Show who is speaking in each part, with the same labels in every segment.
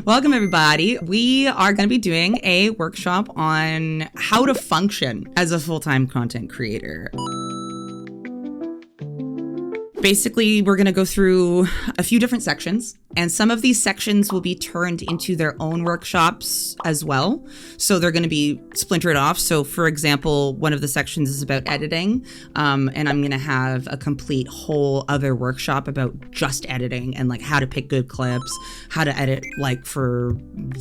Speaker 1: Welcome, everybody. We are going to be doing a workshop on how to function as a full-time content creator. Basically, we're going to go through a few different sections, and some of these sections will be turned into their own workshops as well. So they're going to be splintered off. So for example, one of the sections is about editing, and I'm going to have a complete whole other workshop about just editing and like how to pick good clips, how to edit like for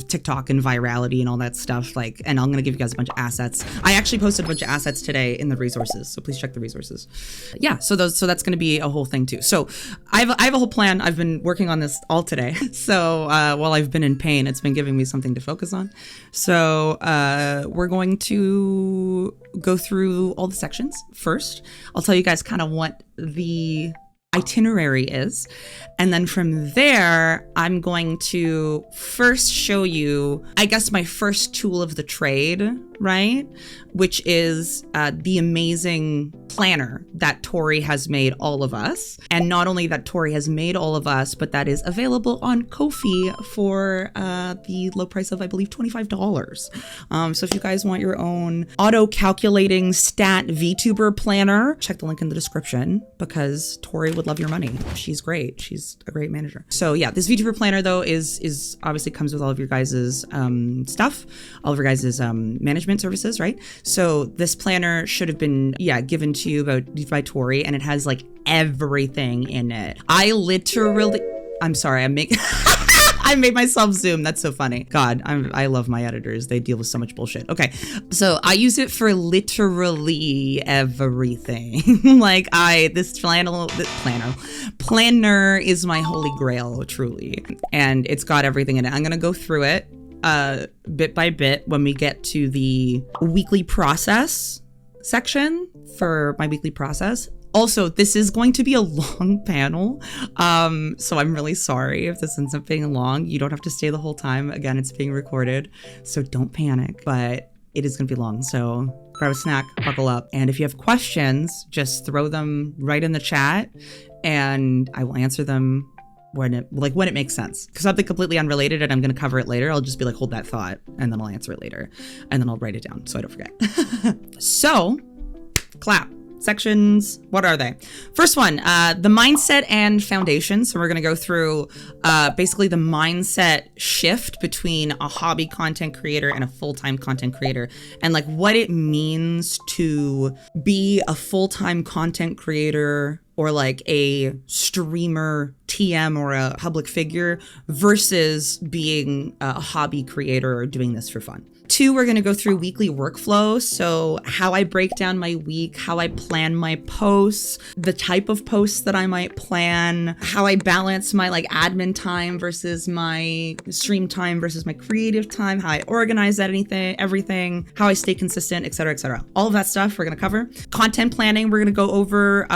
Speaker 1: TikTok and virality and all that stuff. Like, and I'm going to give you guys a bunch of assets. I actually posted a bunch of assets today in the resources, so please check the resources. Yeah, so that's going to be a whole thing too. So I have a whole plan. I've been working on this all today. So while I've been in pain, it's been giving me something to focus on. So we're going to go through all the sections first. I'll tell you guys kind of what the itinerary is. And then from there, I'm going to first show you, I guess, my first tool of the trade, right? Which is the amazing planner that Tori has made all of us. And not only that Tori has made all of us, but that is available on Ko-fi for the low price of, I believe, $25. So if you guys want your own auto-calculating stat VTuber planner, check the link in the description because Tori would love your money. She's great. She's a great manager. So yeah, this VTuber planner though is obviously comes with all of your guys' stuff, all of your guys' management services, right? So this planner should have been, given to you by Tori, and it has like everything in it. I'm sorry, I made myself zoom. That's so funny. God, I love my editors. They deal with so much bullshit. Okay, so I use it for literally everything. Like this planner is my holy grail, truly. And it's got everything in it. I'm gonna go through it bit by bit when we get to the weekly process section for my weekly process. Also, this is going to be a long panel, so I'm really sorry if this ends up being long. You don't have to stay the whole time. Again, it's being recorded, so don't panic, but it is going to be long, so grab a snack, buckle up, and if you have questions, just throw them right in the chat, and I will answer them when it makes sense. Because something completely unrelated and I'm going to cover it later, I'll just be like, hold that thought, and then I'll answer it later, and then I'll write it down so I don't forget. So, clap. Sections, what are they? First one, the mindset and foundation. So we're going to go through basically the mindset shift between a hobby content creator and a full-time content creator, and like what it means to be a full-time content creator or like a streamer, TM, or a public figure versus being a hobby creator or doing this for fun. 2, we're going to go through weekly workflow. So how I break down my week, how I plan my posts, the type of posts that I might plan, how I balance my like admin time versus my stream time versus my creative time, how I organize everything, how I stay consistent, etc., etc. All of that stuff we're going to cover. Content planning, we're going to go over.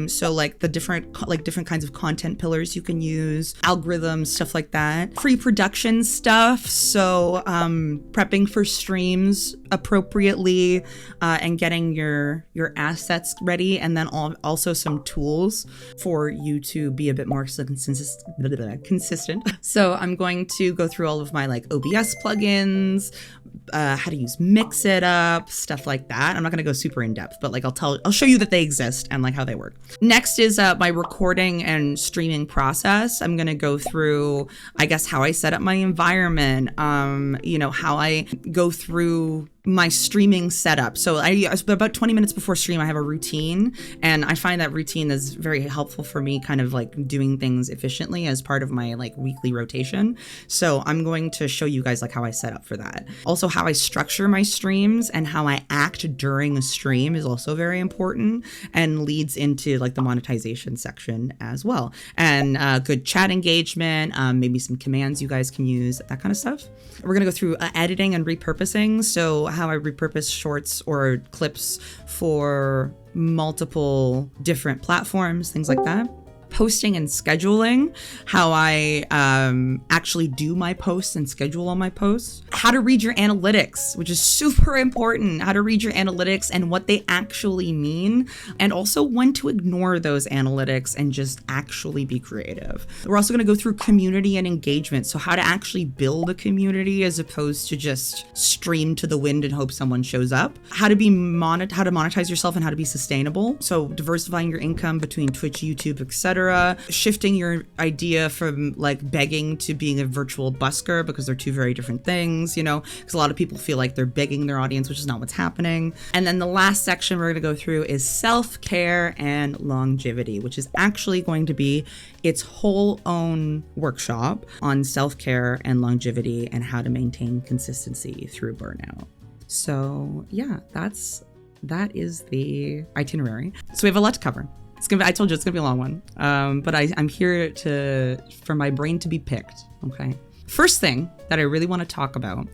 Speaker 1: So like the different kinds of content pillars you can use, algorithms, stuff like that. Pre-production stuff. So prepping for streams appropriately and getting your assets ready, and then also some tools for you to be a bit more consistent. So I'm going to go through all of my like OBS plugins, how to use Mix It Up, stuff like that. I'm not going to go super in depth, but like I'll show you that they exist and like how they work. Next is my recording and streaming process. I'm going to go through, I guess, how I set up my environment, how I go through my streaming setup. So about 20 minutes before stream, I have a routine, and I find that routine is very helpful for me kind of like doing things efficiently as part of my like weekly rotation. So I'm going to show you guys like how I set up for that. Also, how I structure my streams and how I act during a stream is also very important and leads into like the monetization section as well. And good chat engagement, maybe some commands you guys can use, that kind of stuff. We're gonna go through editing and repurposing. So how I repurpose shorts or clips for multiple different platforms, things like that. posting and scheduling, how I actually do my posts and schedule all my posts, how to read your analytics, which is super important, how to read your analytics and what they actually mean, and also when to ignore those analytics and just actually be creative. We're also going to go through community and engagement, so how to actually build a community as opposed to just stream to the wind and hope someone shows up, how to monetize yourself and how to be sustainable, so diversifying your income between Twitch, YouTube, etc., shifting your idea from like begging to being a virtual busker, because they're two very different things, you know, because a lot of people feel like they're begging their audience, which is not what's happening. And then the last section we're going to go through is self-care and longevity, which is actually going to be its whole own workshop on self-care and longevity and how to maintain consistency through burnout. So yeah, that is the itinerary. So we have a lot to cover. I told you it's gonna be a long one, but I'm here for my brain to be picked. Okay. First thing that I really want to talk about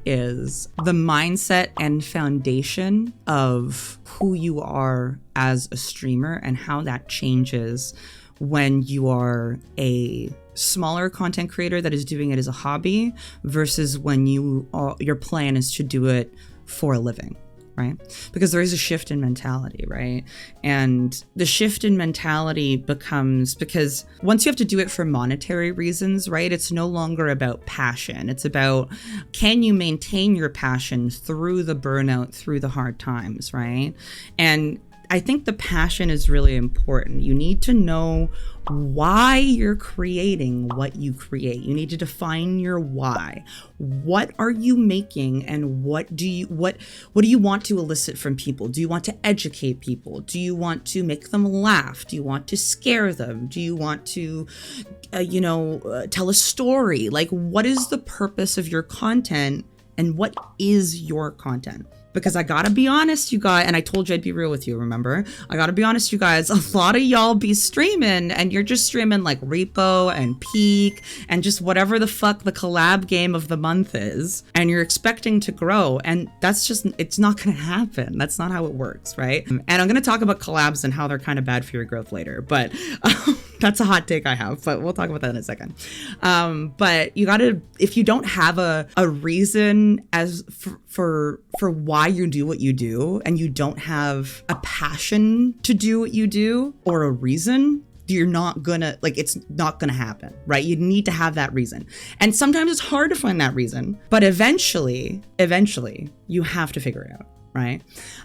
Speaker 1: is the mindset and foundation of who you are as a streamer and how that changes when you are a smaller content creator that is doing it as a hobby versus when your plan is to do it for a living. Right? Because there is a shift in mentality, right? And the shift in mentality becomes because once you have to do it for monetary reasons, right? It's no longer about passion. It's about, can you maintain your passion through the burnout, through the hard times, right? And I think the passion is really important. You need to know why you're creating what you create. You need to define your why. What are you making, and what do you want to elicit from people? Do you want to educate people? Do you want to make them laugh? Do you want to scare them? Do you want to tell a story? Like, what is the purpose of your content, and what is your content? Because I gotta be honest, you guys, and I told you I'd be real with you, remember? I gotta be honest, you guys, a lot of y'all be streaming and you're just streaming like Repo and Peak and just whatever the fuck the collab game of the month is, and you're expecting to grow, and it's not gonna happen. That's not how it works, right? And I'm gonna talk about collabs and how they're kind of bad for your growth later, but that's a hot take I have, but we'll talk about that in a second. But you gotta, if you don't have a reason for why you do what you do, and you don't have a passion to do what you do or a reason, you're not gonna, it's not gonna happen, right? You need to have that reason. And sometimes it's hard to find that reason, but eventually you have to figure it out. Right?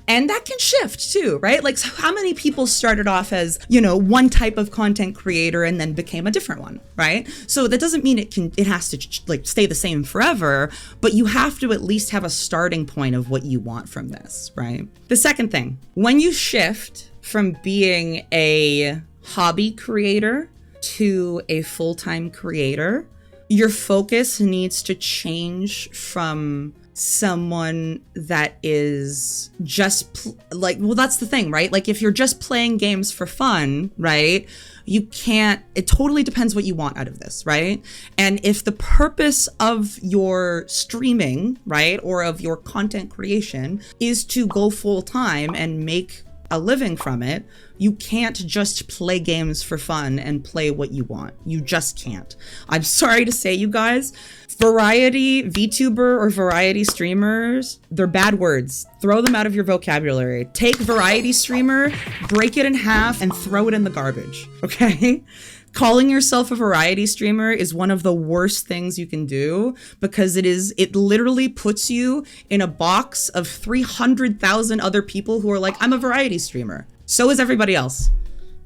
Speaker 1: And that can shift too, right? Like, so how many people started off as, one type of content creator and then became a different one, right? So that doesn't mean it has to stay the same forever, but you have to at least have a starting point of what you want from this, right? The second thing, when you shift from being a hobby creator to a full-time creator, your focus needs to change from someone that is just that's the thing, right? Like, if you're just playing games for fun, right? It totally depends what you want out of this, right? And if the purpose of your streaming, right, or of your content creation is to go full time and make a living from it, you can't just play games for fun and play what you want. You just can't. I'm sorry to say, you guys, variety VTuber or variety streamers, they're bad words. Throw them out of your vocabulary. Take variety streamer, break it in half, and throw it in the garbage, okay? Calling yourself a variety streamer is one of the worst things you can do, because it literally puts you in a box of 300,000 other people who are like, I'm a variety streamer. So is everybody else.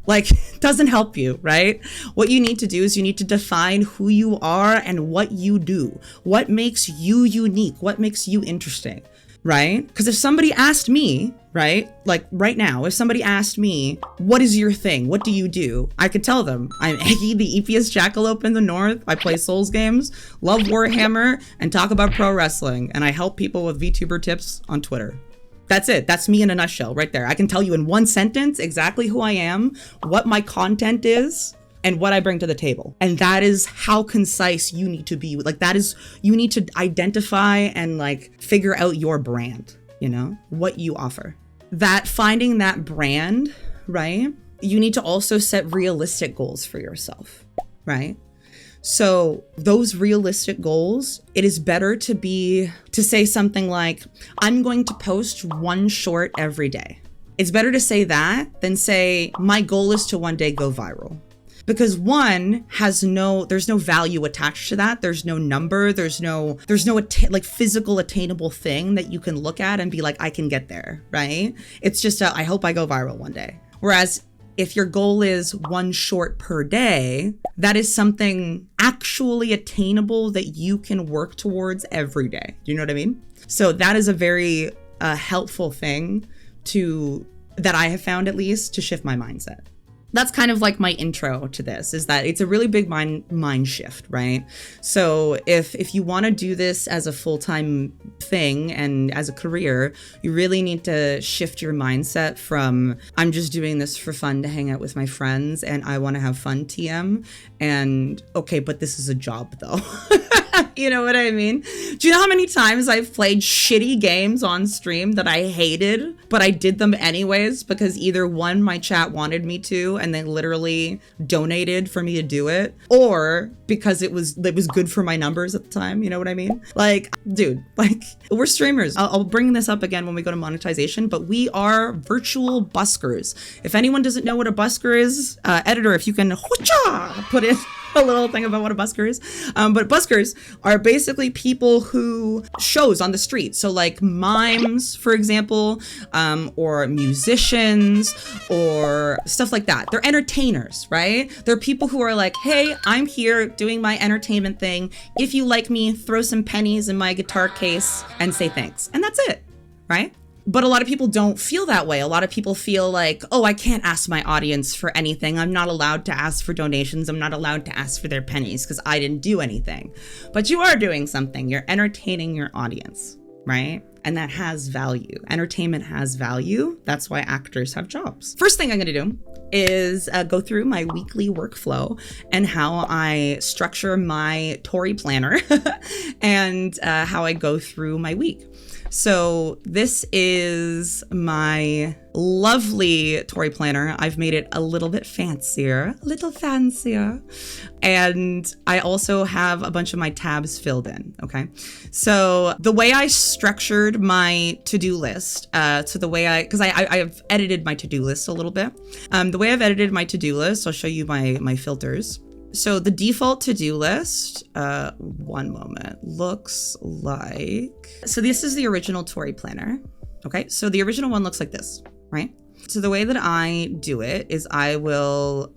Speaker 1: It doesn't help you, right? What you need to do is you need to define who you are and what you do. What makes you unique? What makes you interesting? Right? Because if somebody asked me, right, like right now, if somebody asked me, what is your thing? What do you do? I could tell them, I'm Eggy, the eepiest jackalope in the north. I play Souls games, love Warhammer, and talk about pro wrestling. And I help people with VTuber tips on Twitter. That's it. That's me in a nutshell right there. I can tell you in one sentence exactly who I am, what my content is, and what I bring to the table. And that is how concise you need to be. You need to identify and figure out your brand, what you offer. That finding that brand, right, you need to also set realistic goals for yourself, right? So those realistic goals, it is better to say something like, I'm going to post one short every day. It's better to say that than say, my goal is to one day go viral. Because one there's no value attached to that. There's no number. There's no like physical attainable thing that you can look at and be like, I can get there, right? It's just I hope I go viral one day. Whereas if your goal is one short per day, that is something actually attainable that you can work towards every day. Do you know what I mean? So that is a very helpful thing that I have found, at least, to shift my mindset. That's kind of like my intro to this, is that it's a really big mind shift, right? So if you want to do this as a full-time thing and as a career, you really need to shift your mindset from, I'm just doing this for fun to hang out with my friends and I want to have fun TM, and okay, but this is a job though. You know what I mean? Do you know how many times I've played shitty games on stream that I hated, but I did them anyways because either one, my chat wanted me to and they literally donated for me to do it, or because it was good for my numbers at the time. You know what I mean? Like, dude, like, we're streamers. I'll bring this up again when we go to monetization, but we are virtual buskers. If anyone doesn't know what a busker is, editor, if you can put in a little thing about what a busker is. But buskers are basically people who shows on the street. So like mimes, for example, or musicians or stuff like that. They're entertainers, right? They're people who are like, hey, I'm here doing my entertainment thing. If you like me, throw some pennies in my guitar case and say thanks. And that's it, right? But a lot of people don't feel that way. A lot of people feel like, oh, I can't ask my audience for anything. I'm not allowed to ask for donations. I'm not allowed to ask for their pennies because I didn't do anything. But you are doing something. You're entertaining your audience, right? And that has value. Entertainment has value. That's why actors have jobs. First thing I'm going to do is go through my weekly workflow and how I structure my Tory planner and how I go through my week. So this is my lovely Tory planner. I've made it a little fancier. And I also have a bunch of my tabs filled in, okay? So the way I structured my to-do list, because I've edited my to-do list a little bit. The way I've edited my to-do list, I'll show you my filters. So the default to-do list, one moment, looks like, so this is the original Tory planner. Okay, so the original one looks like this, right? So the way that I do it is I'll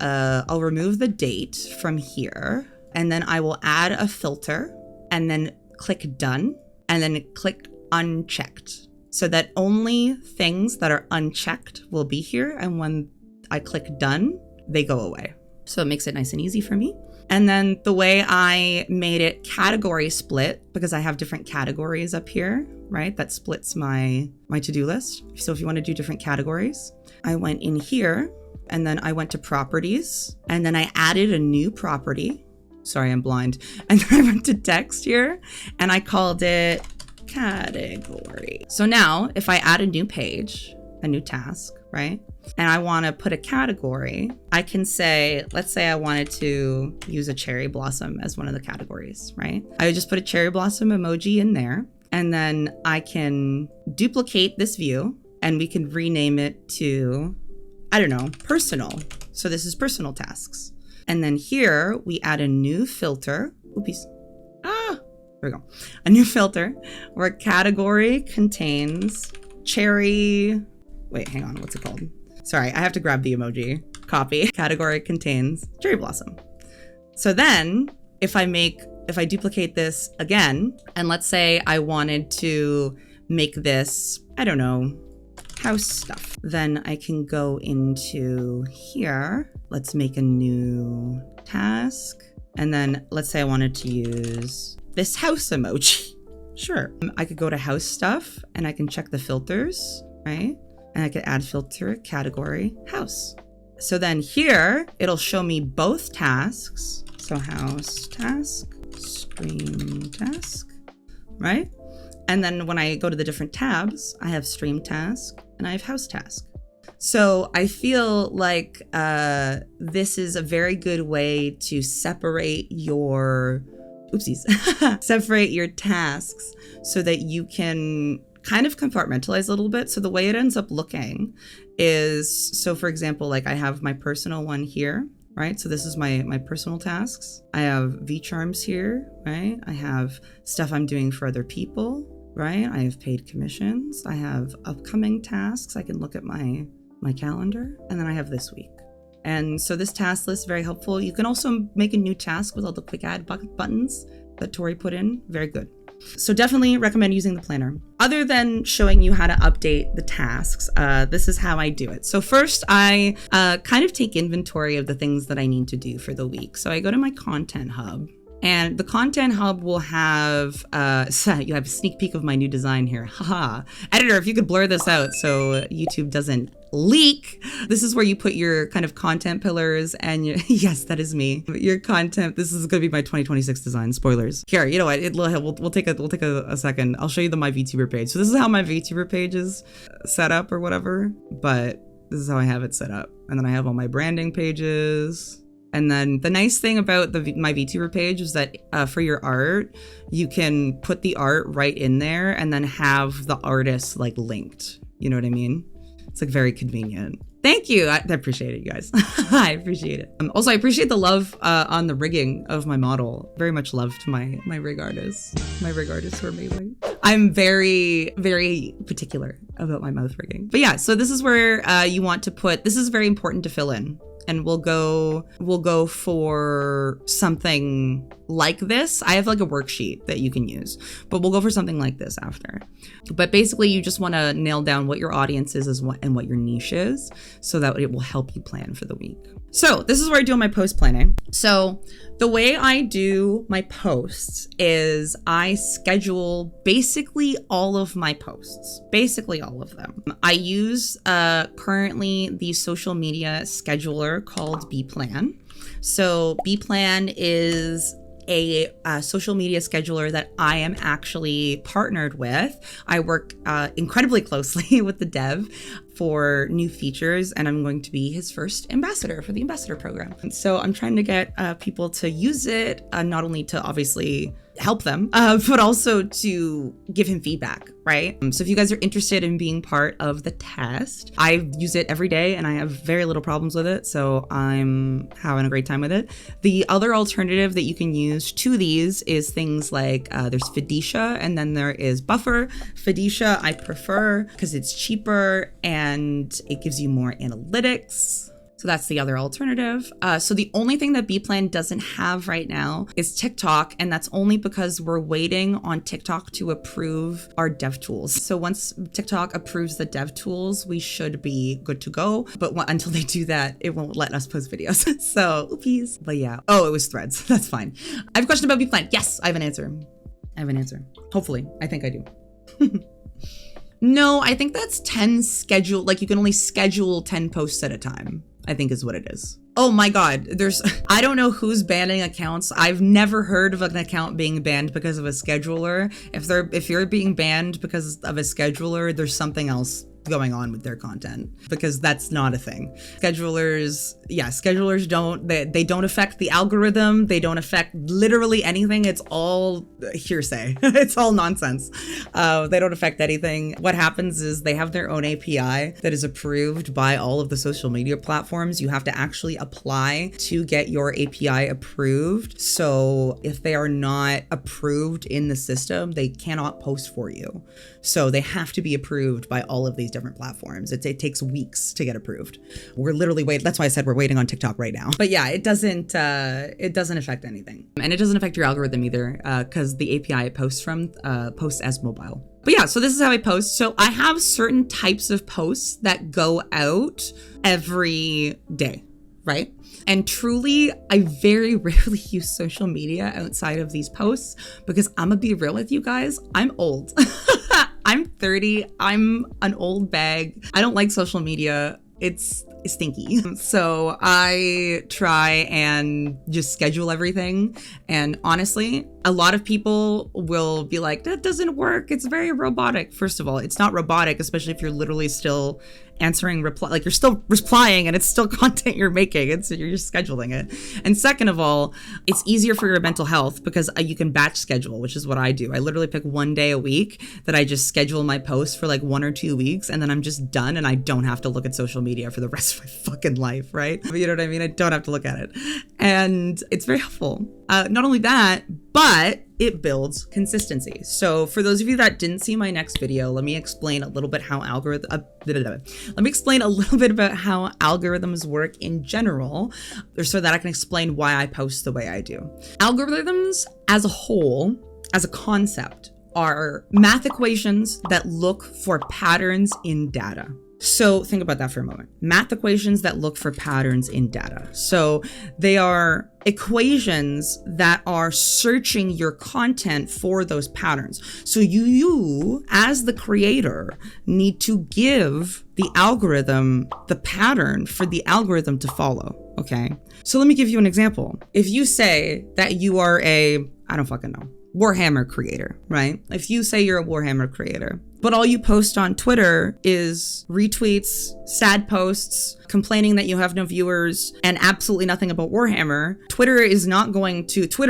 Speaker 1: remove the date from here, and then I will add a filter, and then click done, and then click unchecked, so that only things that are unchecked will be here, and when I click done, they go away. So it makes it nice and easy for me. And then the way I made it category split, because I have different categories up here, right? That splits my to-do list. So if you want to do different categories, I went in here and then I went to properties and then I added a new property. Sorry, I'm blind. And then I went to text here and I called it category. So now if I add a new page, a new task, right? And I want to put a category, I can say, let's say I wanted to use a cherry blossom as one of the categories, right? I would just put a cherry blossom emoji in there, and then I can duplicate this view and we can rename it to, I don't know, personal. So this is personal tasks. And then here we add a new filter. Oops. There we go. A new filter where category contains cherry. Wait, hang on. What's it called? Sorry, I have to grab the emoji. Copy. Category contains cherry blossom. So then if I duplicate this again, and let's say I wanted to make this, I don't know, house stuff, then I can go into here. Let's make a new task. And then let's say I wanted to use this house emoji. Sure. I could go to house stuff and I can check the filters, right? And I could add filter category house. So then here, it'll show me both tasks. So house task, stream task, right? And then when I go to the different tabs, I have stream task and I have house task. So I feel like this is a very good way to separate your separate your tasks so that you can kind of compartmentalize a little bit. So the way it ends up looking is, so for example, like I have my personal one here, right? So this is my personal tasks. I have VCharms here, right? I have stuff I'm doing for other people, right? I have paid commissions. I have upcoming tasks. I can look at my calendar, and then I have this week. And so this task list is very helpful. You can also make a new task with all the quick add buttons that Tori put in. Very good. So definitely recommend using the planner. Other than showing you how to update the tasks, this is how I do it. So first I kind of take inventory of the things that I need to do for the week. So I go to my content hub. And the content hub will have, you have a sneak peek of my new design here. Haha. Editor, if you could blur this out so YouTube doesn't leak. This is where you put your kind of content pillars and yes, that is me. Your content, this is going to be my 2026 design. Spoilers. Here, you know what? We'll take a second. I'll show you my VTuber page. So this is how my VTuber page is set up or whatever, but this is how I have it set up. And then I have all my branding pages. And then the nice thing about my VTuber page is that for your art, you can put the art right in there and then have the artist like linked. You know what I mean? It's like very convenient. Thank you. I appreciate it, you guys. I appreciate it. Also, I appreciate the love on the rigging of my model. Very much love to my rig artists. My rig artists were amazing. I'm very, very particular about my mouth rigging. But yeah, so this is where you want to put, this is very important to fill in. And we'll go for something like this. I have like a worksheet that you can use, but we'll go for something like this after. But basically you just want to nail down what your audience is and what your niche is so that it will help you plan for the week. So this is where I do my post planning. So the way I do my posts is I schedule basically all of my posts, basically all of them. I use currently the social media scheduler called Bplan. So Bplan is a social media scheduler that I am actually partnered with. I work incredibly closely with the dev for new features, and I'm going to be his first ambassador for the ambassador program. And so I'm trying to get people to use it, not only to obviously help them, but also to give him feedback, right? So if you guys are interested in being part of the test, I use it every day and I have very little problems with it. So I'm having a great time with it. The other alternative that you can use to these is things like there's Fidicia and then there is Buffer. Fidicia I prefer because it's cheaper and it gives you more analytics. So that's the other alternative. So the only thing that Bplan doesn't have right now is TikTok, and that's only because we're waiting on TikTok to approve our dev tools. So once TikTok approves the dev tools, we should be good to go. But until they do that, it won't let us post videos. So oopies. But yeah. Oh, it was Threads. That's fine. I have a question about Bplan. Yes, I have an answer. Hopefully. I think I do. No, I think that's 10 schedule. Like you can only schedule 10 posts at a time, I think is what it is. Oh my God, I don't know who's banning accounts. I've never heard of an account being banned because of a scheduler. If you're being banned because of a scheduler, there's something else going on with their content because that's not a thing. Schedulers they don't affect the algorithm. They don't affect literally anything. It's all hearsay. It's all nonsense. They don't affect anything. What happens is they have their own API that is approved by all of the social media platforms. You have to actually apply to get your API approved. So if they are not approved in the system, they cannot post for you. So they have to be approved by all of these different platforms. It takes weeks to get approved. We're literally waiting. That's why I said we're waiting on TikTok right now. But yeah, it doesn't affect anything. And it doesn't affect your algorithm either because the API it posts from posts as mobile. But yeah, so this is how I post. So I have certain types of posts that go out every day, right? And truly, I very rarely use social media outside of these posts because I'm gonna be real with you guys, I'm old. I'm 30, I'm an old bag. I don't like social media. it's stinky. So I try and just schedule everything. And honestly, a lot of people will be like, that doesn't work. It's very robotic. First of all, it's not robotic, especially if you're literally still answering like you're still replying and it's still content you're making. You're just scheduling it. And second of all, it's easier for your mental health because you can batch schedule, which is what I do. I literally pick one day a week that I just schedule my posts for like 1 or 2 weeks, and then I'm just done and I don't have to look at social media for the rest of my fucking life, right? You know what I mean? I don't have to look at it. And it's very helpful. Not only that, but it builds consistency. So for those of you that didn't see my next video, let me explain a little bit how about how algorithms work in general, so that I can explain why I post the way I do. Algorithms as a whole, as a concept, are math equations that look for patterns in data. So think about that for a moment. Math equations that look for patterns in data. So they are equations that are searching your content for those patterns. So you as the creator need to give the algorithm the pattern for the algorithm to follow. Okay. So let me give you an example. If you say that you are I don't fucking know, Warhammer creator, right? If you say you're a Warhammer creator, but all you post on Twitter is retweets, sad posts, complaining that you have no viewers, and absolutely nothing about Warhammer, Twitter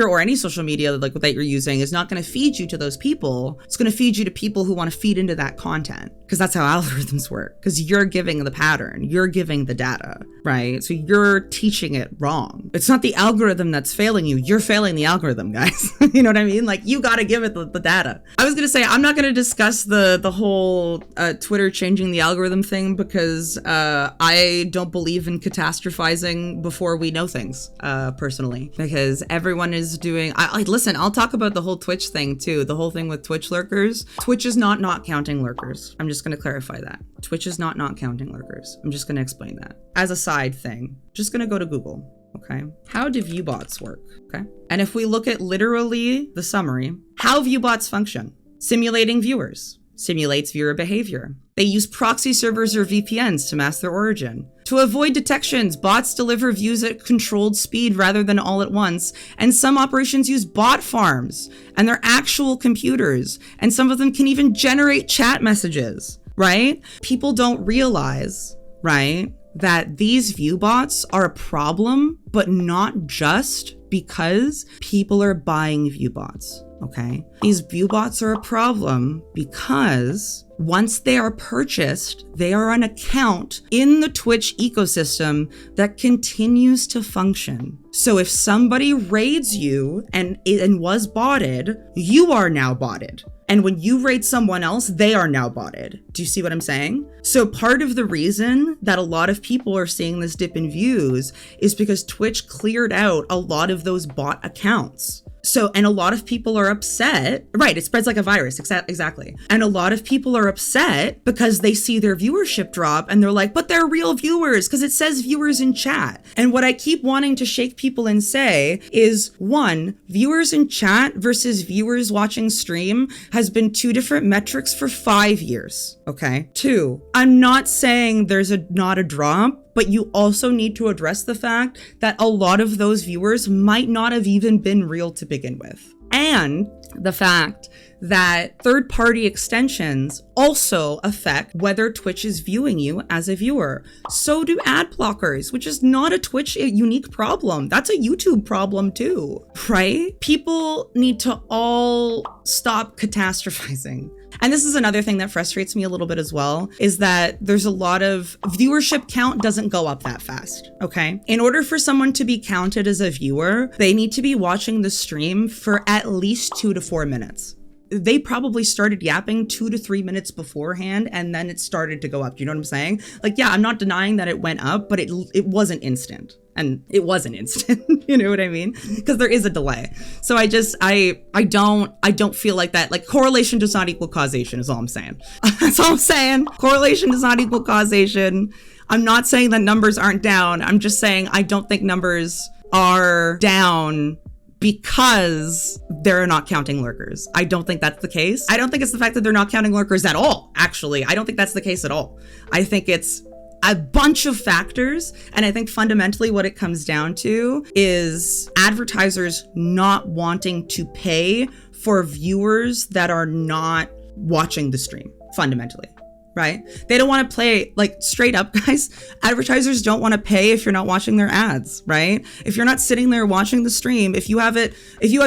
Speaker 1: or any social media like that you're using is not going to feed you to those people. It's going to feed you to people who want to feed into that content, because that's how algorithms work, because you're giving the pattern, you're giving the data, right? So you're teaching it wrong. It's not the algorithm that's failing you. You're failing the algorithm, guys. You know what I mean? Like, you got to give it the data. I was going to say, I'm not going to discuss the whole Twitter changing the algorithm thing, because I don't believe in catastrophizing before we know things, personally, because everyone is doing, listen, I'll talk about the whole Twitch thing too, the whole thing with Twitch lurkers. Twitch is not counting lurkers. I'm just going to clarify that. Twitch is not counting lurkers. I'm just going to explain that. As a side thing, just going to go to Google. Okay. How do viewbots work? Okay. And if we look at literally the summary, how viewbots function: simulating viewers, simulates viewer behavior. They use proxy servers or VPNs to mask their origin. To avoid detections, bots deliver views at controlled speed rather than all at once, and some operations use bot farms, and they're actual computers, and some of them can even generate chat messages, right? People don't realize, right, that these view bots are a problem, but not just because people are buying view bots. Okay. These view bots are a problem because once they are purchased, they are an account in the Twitch ecosystem that continues to function. So if somebody raids you and was botted, you are now botted. And when you raid someone else, they are now botted. Do you see what I'm saying? So part of the reason that a lot of people are seeing this dip in views is because Twitch cleared out a lot of those bot accounts. So, and a lot of people are upset, right? It spreads like a virus, exactly. And a lot of people are upset because they see their viewership drop and they're like, but they're real viewers because it says viewers in chat. And what I keep wanting to shake people and say is, one, viewers in chat versus viewers watching stream has been 2 different metrics for 5 years, okay? 2, I'm not saying there's not a drop, but you also need to address the fact that a lot of those viewers might not have even been real to begin with. And the fact that third-party extensions also affect whether Twitch is viewing you as a viewer. So do ad blockers, which is not a Twitch unique problem. That's a YouTube problem too, right? People need to all stop catastrophizing. And this is another thing that frustrates me a little bit as well, is that there's a lot of viewership count doesn't go up that fast, okay? In order for someone to be counted as a viewer, they need to be watching the stream for at least 2 to 4 minutes. They probably started yapping 2 to 3 minutes beforehand, and then it started to go up. Do you know what I'm saying? Like, yeah, I'm not denying that it went up, but it wasn't instant. And it wasn't instant, you know what I mean? Because there is a delay. So I don't feel like that. Like, correlation does not equal causation is all I'm saying. That's all I'm saying. Correlation does not equal causation. I'm not saying that numbers aren't down. I'm just saying I don't think numbers are down because they're not counting lurkers. I don't think that's the case. I don't think it's the fact that they're not counting lurkers at all, actually. I don't think that's the case at all. I think it's a bunch of factors. And I think fundamentally what it comes down to is advertisers not wanting to pay for viewers that are not watching the stream, fundamentally. Right? They don't want to play, like, straight up, guys. Advertisers don't want to pay if you're not watching their ads, right? If you're not sitting there watching the stream, if you have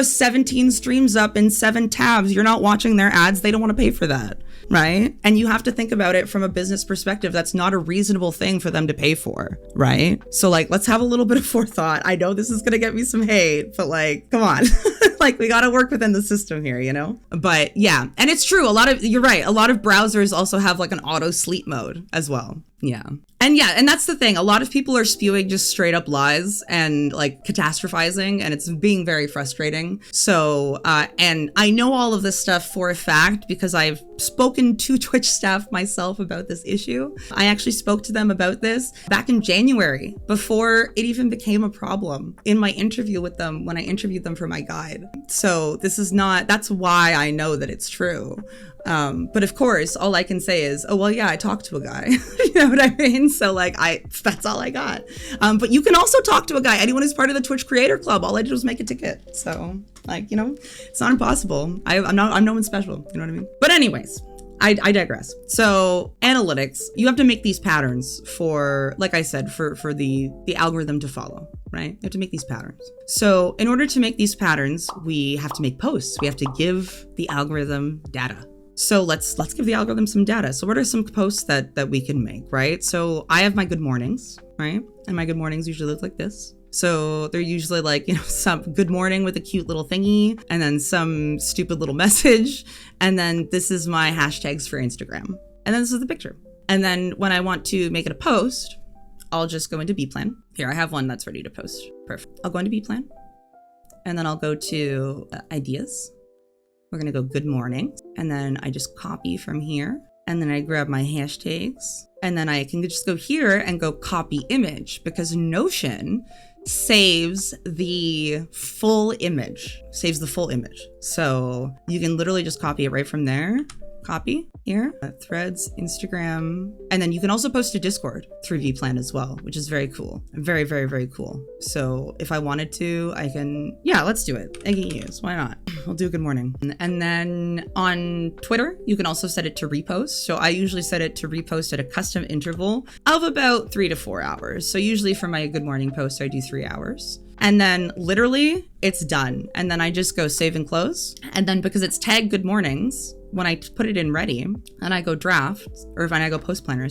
Speaker 1: 17 streams up in 7 tabs, you're not watching their ads, they don't want to pay for that, right? And you have to think about it from a business perspective. That's not a reasonable thing for them to pay for, right? So, like, let's have a little bit of forethought. I know this is going to get me some hate, but, like, come on. Like, we got to work within the system here, you know? But yeah, and it's true. You're right. A lot of browsers also have like an auto sleep mode as well. Yeah. And that's the thing. A lot of people are spewing just straight up lies and like catastrophizing, and it's being very frustrating. So, and I know all of this stuff for a fact because I've spoken to Twitch staff myself about this issue. I actually spoke to them about this back in January before it even became a problem in my interview with them when I interviewed them for my guide. So that's why I know that it's true. But of course, all I can say is, oh, well, yeah, I talked to a guy. You know what I mean? So like, that's all I got. But you can also talk to a guy. Anyone who's part of the Twitch Creator Club, all I did was make a ticket. So like, you know, it's not impossible. I'm no one special. You know what I mean? But anyways, I digress. So analytics, you have to make these patterns for, like I said, for the algorithm to follow, right? You have to make these patterns. So in order to make these patterns, we have to make posts. We have to give the algorithm data. So let's give the algorithm some data. So what are some posts that we can make, right? So I have my good mornings, right? And my good mornings usually look like this. So they're usually like, you know, some good morning with a cute little thingy and then some stupid little message. And then this is my hashtags for Instagram. And then this is the picture. And then when I want to make it a post, I'll just go into Bplan. Here, I have one that's ready to post. Perfect. I'll go into Bplan and then I'll go to ideas. We're going to go good morning. And then I just copy from here. And then I grab my hashtags. And then I can just go here and go copy image because Notion saves the full image. So you can literally just copy it right from there. Copy here, Threads, Instagram, and then you can also post to Discord through Vplan as well, which is very cool. Very, very, very cool. So if I wanted to, I can, let's do it. I can use, why not? I'll do a good morning. And then on Twitter, you can also set it to repost. So I usually set it to repost at a custom interval of about 3 to 4 hours. So usually for my good morning post, I do 3 hours. And then literally it's done. And then I just go save and close. And then because it's tagged good mornings, when I put it in ready and I go draft, or when I go post planner,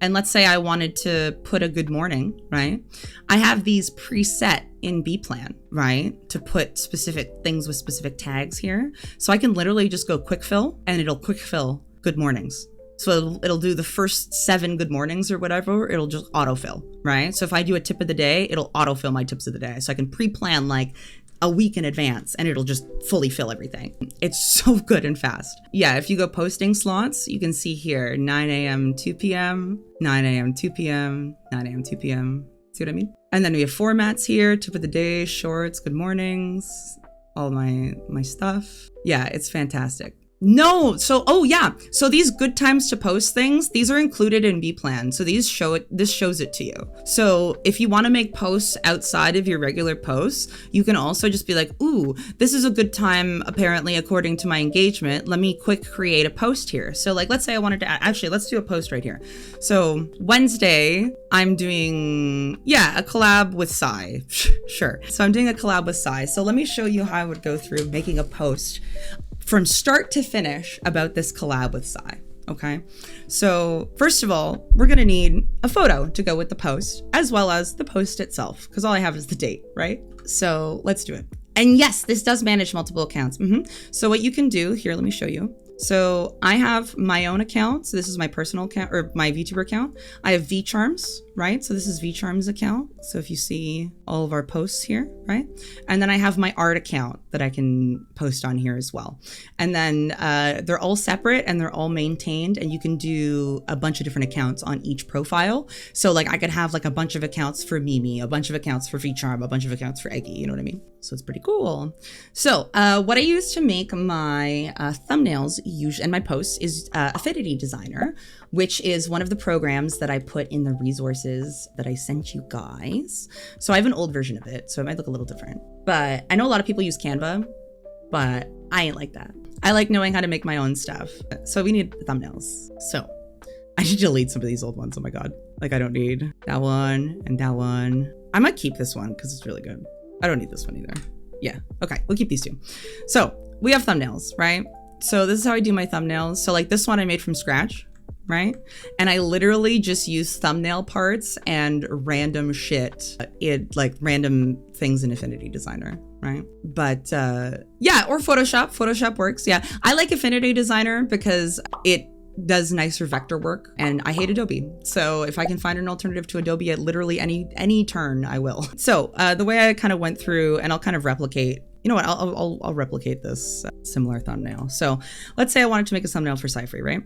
Speaker 1: and let's say I wanted to put a good morning, right? I have these preset in Bplan, right? To put specific things with specific tags here. So I can literally just go quick fill and it'll quick fill good mornings. So it'll do the first 7 good mornings or whatever. It'll just autofill, right? So if I do a tip of the day, it'll autofill my tips of the day. So I can pre-plan like a week in advance and it'll just fully fill everything. It's so good and fast. Yeah, if you go posting slots, you can see here 9 a.m., 2 p.m., 9 a.m., 2 p.m., 9 a.m., 2 p.m. See what I mean? And then we have formats here, tip of the day, shorts, good mornings, all my stuff. Yeah, it's fantastic. No, so these good times to post things, these are included in Bplan. So this shows it to you. So if you want to make posts outside of your regular posts, you can also just be like, ooh, this is a good time, apparently, according to my engagement. Let me quick create a post here. So like, let's say I wanted to, actually, let's do a post right here. So Wednesday, I'm doing, a collab with Sai. Sure. So I'm doing a collab with Sai. So let me show you how I would go through making a post from start to finish about this collab with Sai, okay? So first of all, we're gonna need a photo to go with the post, as well as the post itself, because all I have is the date, right? So let's do it. And yes, this does manage multiple accounts. So what you can do, here, let me show you. So I have my own account. So this is my personal account, or my VTuber account. I have VCharms, right? So this is VCharm's account. So if you see all of our posts here, right? And then I have my art account that I can post on here as well. And then they're all separate and they're all maintained, and you can do a bunch of different accounts on each profile. So like I could have like a bunch of accounts for Mimi, a bunch of accounts for VCharm, a bunch of accounts for Eggy, you know what I mean? So it's pretty cool. So what I use to make my thumbnails and my posts is Affinity Designer, which is one of the programs that I put in the resources that I sent you guys. So I have an old version of it, so it might look a little different. But I know a lot of people use Canva, but I ain't like that. I like knowing how to make my own stuff. So we need thumbnails. So I should delete some of these old ones. Oh my God. Like I don't need that one and that one. I might keep this one because it's really good. I don't need this one either. Yeah, okay, we'll keep these two. So we have thumbnails, right? So this is how I do my thumbnails. So like this one I made from scratch, right? And I literally just use thumbnail parts and random shit, like random things in Affinity Designer, right? But yeah, or Photoshop. Photoshop works, yeah. I like Affinity Designer because it does nicer vector work, and I hate Adobe. So if I can find an alternative to Adobe at literally any turn, I will. So the way I kind of went through, and I'll kind of replicate, you know what, I'll replicate this similar thumbnail. So let's say I wanted to make a thumbnail for Cyphery, right?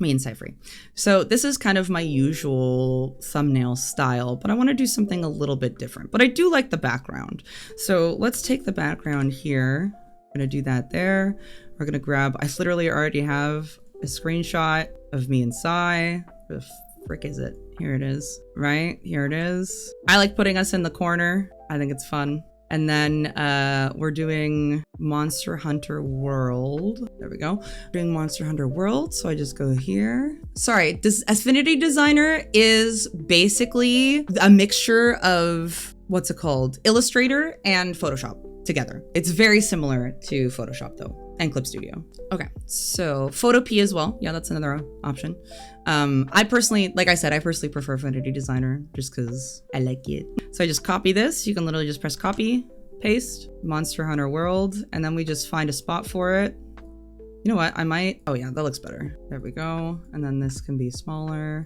Speaker 1: Me and Cyphery. So this is kind of my usual thumbnail style, but I want to do something a little bit different. But I do like the background. So let's take the background here. I'm gonna do that there. We're gonna grab, I literally already have a screenshot of me and Cy. Where the frick is it? Here it is, right? Here it is. I like putting us in the corner. I think it's fun. And then we're doing Monster Hunter World. There we go. Doing Monster Hunter World. So I just go here. Sorry, Affinity Designer is basically a mixture of, what's it called? Illustrator and Photoshop together. It's very similar to Photoshop though. And Clip Studio. Okay, so Photopea as well. Yeah, that's another option. I personally, like I said, I personally prefer Affinity Designer just because I like it. So I just copy this. You can literally just press copy, paste, Monster Hunter World, and then we just find a spot for it. You know what, I might, oh yeah, that looks better. There we go. And then this can be smaller.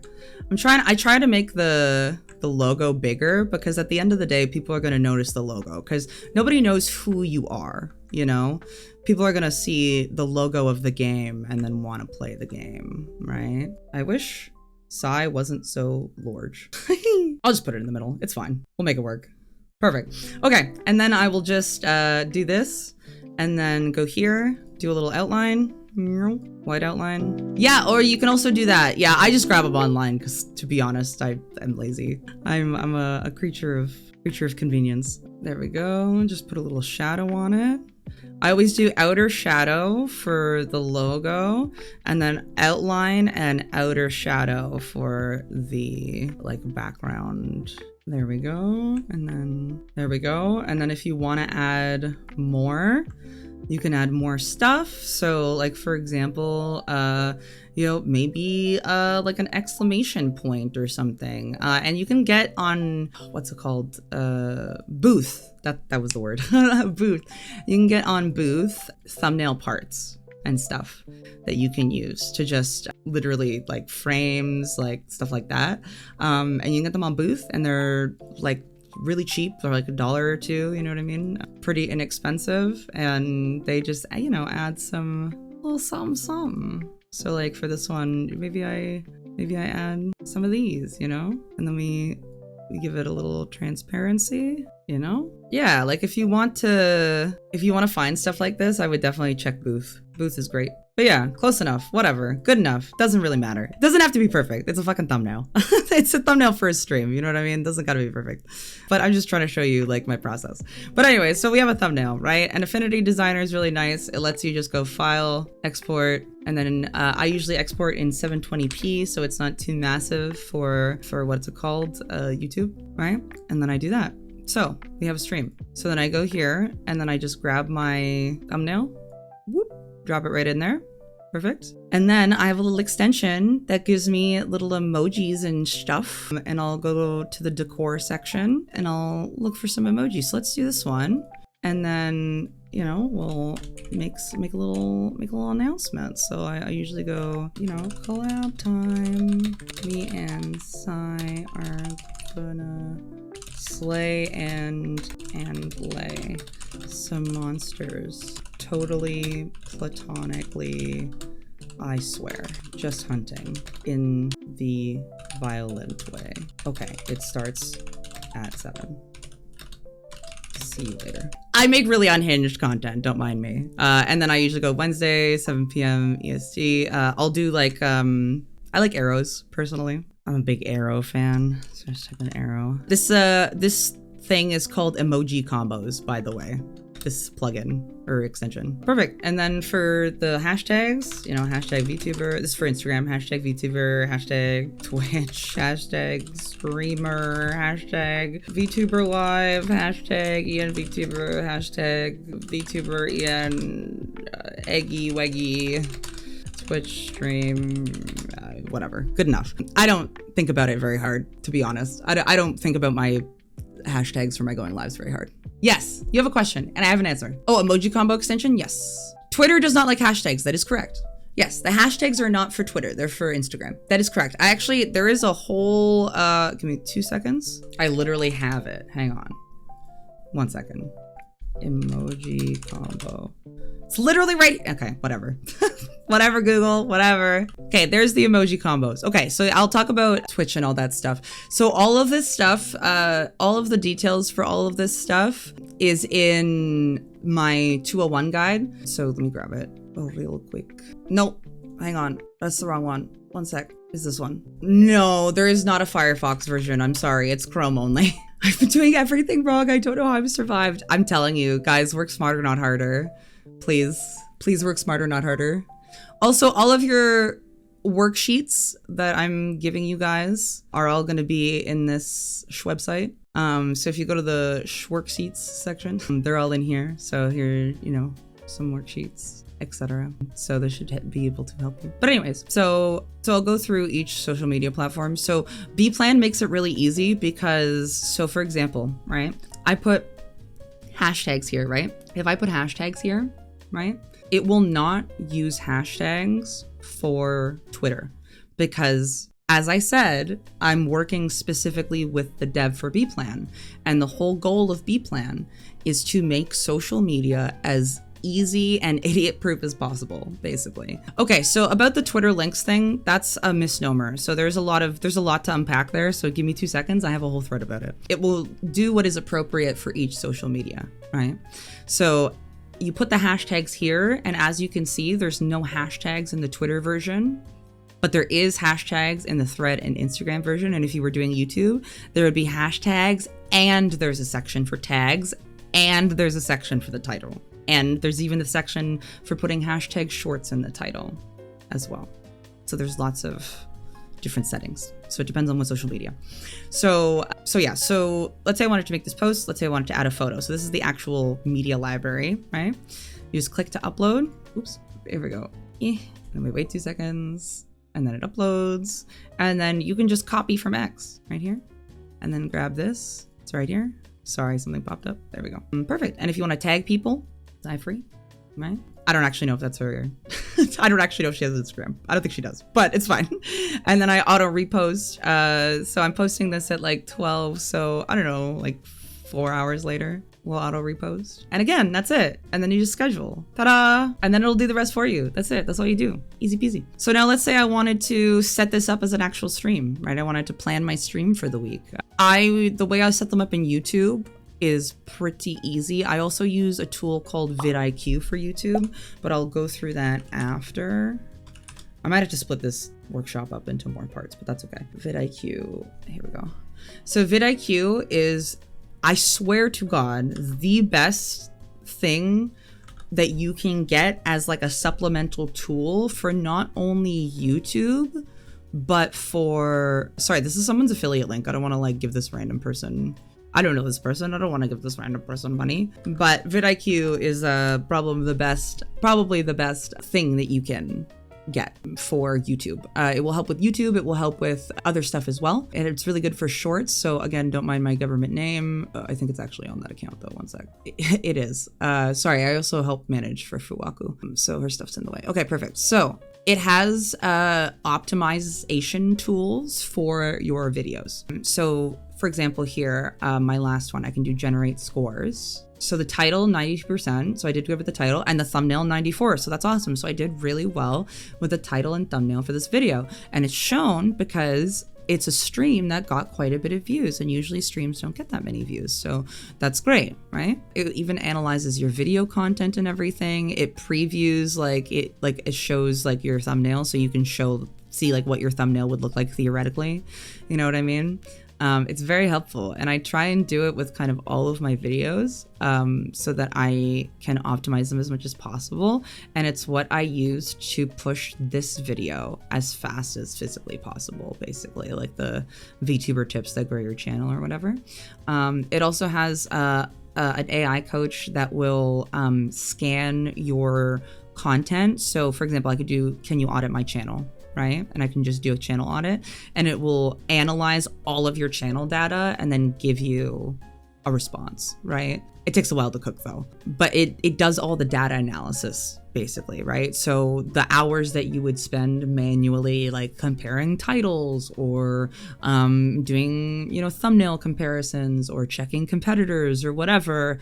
Speaker 1: I try to make the logo bigger because at the end of the day, people are gonna notice the logo because nobody knows who you are, you know? People are gonna see the logo of the game and then wanna play the game, right? I wish Cy wasn't so large. I'll just put it in the middle, it's fine. We'll make it work. Perfect. Okay, and then I will just do this and then go here, do a little outline, white outline. Yeah, or you can also do that. Yeah, I just grab them online because to be honest, I'm lazy. I'm a creature of convenience. There we go. Just put a little shadow on it. I always do outer shadow for the logo and then outline and outer shadow for the like background. There we go. And then there we go. And then if you want to add more, you can add more stuff. So like, for example, you know, maybe like an exclamation point or something. And you can get on, what's it called? Booth. That was the word. Booth. You can get on Booth thumbnail parts and stuff that you can use to just literally like frames, like stuff like that. And you can get them on Booth and they're like really cheap. They're like $1 or $2, you know what I mean? Pretty inexpensive. And they just, you know, add some little something. So like for this one, maybe I add some of these, you know? And then we give it a little transparency, you know? Yeah, like if you want to find stuff like this, I would definitely check Booth. Booth is great. But yeah, close enough, whatever, good enough. Doesn't really matter. It doesn't have to be perfect. It's a fucking thumbnail. It's a thumbnail for a stream, you know what I mean? It doesn't gotta be perfect. But I'm just trying to show you like my process. But anyway, so we have a thumbnail, right? And Affinity Designer is really nice. It lets you just go file, export, and then I usually export in 720p, so it's not too massive for what's it called, YouTube, right? And then I do that. So we have a stream. So then I go here and then I just grab my thumbnail, whoop, drop it right in there. Perfect. And then I have a little extension that gives me little emojis and stuff. And I'll go to the decor section and I'll look for some emojis. So let's do this one. And then, you know, we'll make a little announcement. So I usually go, you know, collab time. Me and Sai are gonna slay and lay some monsters. Totally platonically, I swear. Just hunting in the violent way. Okay, it starts at 7. See you later. I make really unhinged content, don't mind me. And then I usually go Wednesday, 7 p.m. EST. I'll do like, I like arrows, personally. I'm a big arrow fan, so just type in arrow. This thing is called emoji combos, by the way. This plugin or extension. Perfect. And then for the hashtags, you know, hashtag VTuber. This is for Instagram. Hashtag VTuber. Hashtag Twitch. Hashtag streamer. Hashtag VTuber live. Hashtag Ian VTuber. Hashtag VTuber Ian Eggy Weggy. Twitch stream. Whatever. Good enough. I don't think about it very hard, to be honest. I don't think about my hashtags for my going lives very hard. Yes, you have a question, and I have an answer. Oh, emoji combo extension? Yes. Twitter does not like hashtags. That is correct. Yes, the hashtags are not for Twitter. They're for Instagram. That is correct. There is a whole, give me 2 seconds. I literally have it. Hang on. 1 second. Emoji combo. It's literally right. Okay, whatever. Whatever, Google, whatever. Okay, there's the emoji combos. Okay, so I'll talk about Twitch and all that stuff. So all of this stuff, all of the details for all of this stuff is in my 201 guide. So let me grab it real quick. Nope, hang on. That's the wrong one. 1 sec. Is this one? No, there is not a Firefox version. I'm sorry, it's Chrome only. I've been doing everything wrong. I don't know how I've survived. I'm telling you, guys, work smarter, not harder. Please work smarter, not harder. Also, all of your worksheets that I'm giving you guys are all going to be in this website. So if you go to the worksheets section, they're all in here. So here, you know, some worksheets, etc. So this should be able to help you. But anyways, so I'll go through each social media platform. So Bplan makes it really easy because, so for example, right, I put hashtags here, right? If I put hashtags here, right, it will not use hashtags for Twitter because, as I said, I'm working specifically with the dev for Bplan, and the whole goal of Bplan is to make social media as easy and idiot-proof as possible, basically. Okay, so about the Twitter links thing, that's a misnomer. So there's a lot to unpack there. So give me 2 seconds. I have a whole thread about it. It will do what is appropriate for each social media, right? So you put the hashtags here, and as you can see, there's no hashtags in the Twitter version, but there is hashtags in the Thread and Instagram version. And if you were doing YouTube, there would be hashtags, and there's a section for tags, and there's a section for the title. And there's even the section for putting hashtag shorts in the title as well. So there's lots of different settings. So it depends on what social media. So yeah, so let's say I wanted to make this post. Let's say I wanted to add a photo. So this is the actual media library, right? You just click to upload. Oops, here we go. And we wait 2 seconds and then it uploads. And then you can just copy from X right here and then grab this. It's right here. Sorry, something popped up. There we go. Perfect. And if you want to tag people, die free, right? I don't actually know if that's her. I don't actually know if she has Instagram. I don't think she does, but it's fine. And then I auto repost. So I'm posting this at like 12. So I don't know, like 4 hours later, we'll auto repost. And again, that's it. And then you just schedule. Ta-da! And then it'll do the rest for you. That's it. That's all you do. Easy peasy. So now let's say I wanted to set this up as an actual stream, right? I wanted to plan my stream for the week. The way I set them up in YouTube is pretty easy. I also use a tool called vidIQ for YouTube, but I'll go through that after. I might have to split this workshop up into more parts, but that's okay. vidIQ, here we go. So vidIQ is, I swear to God, the best thing that you can get as like a supplemental tool for not only YouTube, but for, sorry, this is someone's affiliate link. I don't want to like give this random person, I don't know this person. I don't want to give this random person money, but vidIQ is probably the best thing that you can get for YouTube. It will help with YouTube. It will help with other stuff as well. And it's really good for shorts. So again, don't mind my government name. I think it's actually on that account though. One sec. It is. Sorry, I also help manage for Fuwaku. So her stuff's in the way. Okay, perfect. So it has optimization tools for your videos. So for example here, my last one, I can do generate scores. So the title, 92%. So I did good with the title, and the thumbnail, 94. So that's awesome. So I did really well with the title and thumbnail for this video. And it's shown because it's a stream that got quite a bit of views, and usually streams don't get that many views. So that's great, right? It even analyzes your video content and everything. It previews, it shows like your thumbnail, so you can see like what your thumbnail would look like theoretically. You know what I mean? It's very helpful, and I try and do it with kind of all of my videos so that I can optimize them as much as possible. And it's what I use to push this video as fast as physically possible, basically, like the VTuber tips that grow your channel or whatever. It also has an AI coach that will scan your content. So for example, I could do, can you audit my channel? Right? And I can just do a channel audit, and it will analyze all of your channel data and then give you a response, right? It takes a while to cook though, but it does all the data analysis basically, right? So the hours that you would spend manually, like comparing titles or doing, thumbnail comparisons or checking competitors or whatever,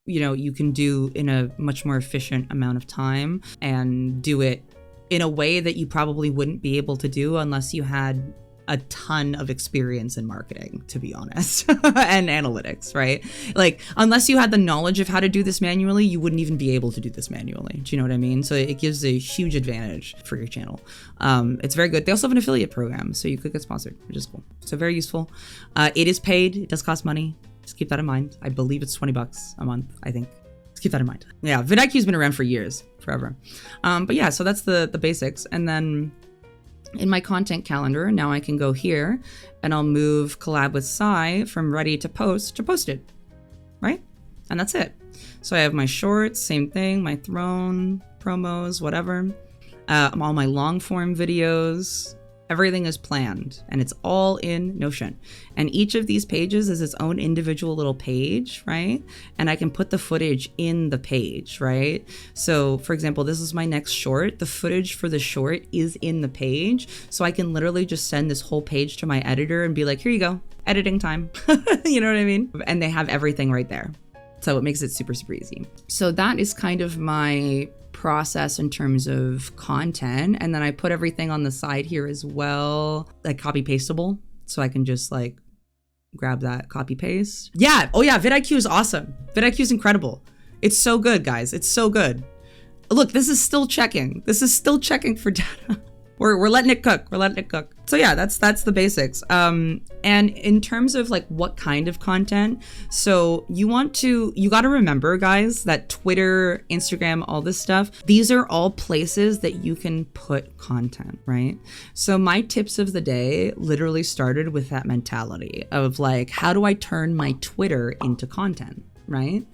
Speaker 1: you can do in a much more efficient amount of time and do it in a way that you probably wouldn't be able to do unless you had a ton of experience in marketing, to be honest, and analytics, right? Like, unless you had the knowledge of how to do this manually, you wouldn't even be able to do this manually. Do you know what I mean? So it gives a huge advantage for your channel. It's very good. They also have an affiliate program, so you could get sponsored, which is cool. So very useful. It is paid. It does cost money. Just keep that in mind. I believe it's $20 a month, I think. Just keep that in mind. Yeah, vidIQ's been around for years, forever. But yeah, so that's the basics. And then in my content calendar, now I can go here and I'll move collab with Sai from ready to posted, right? And that's it. So I have my shorts, same thing, my throne, promos, whatever. All my long form videos, everything is planned and it's all in Notion. And each of these pages is its own individual little page, right? And I can put the footage in the page, right? So for example, this is my next short. The footage for the short is in the page. So I can literally just send this whole page to my editor and be like, here you go, editing time. You know what I mean? And they have everything right there. So it makes it super, super easy. So that is kind of my process in terms of content. And then I put everything on the side here as well, like copy pastable. So I can just like grab that, copy paste. Yeah. Oh yeah. vidIQ is awesome. vidIQ is incredible. It's so good, guys. It's so good. Look, this is still checking. This is still checking for data. We're letting it cook. We're letting it cook. So yeah, that's the basics. And in terms of like what kind of content, so you got to remember, guys, that Twitter, Instagram, all this stuff, these are all places that you can put content, right? So my tips of the day literally started with that mentality of like, how do I turn my Twitter into content, right?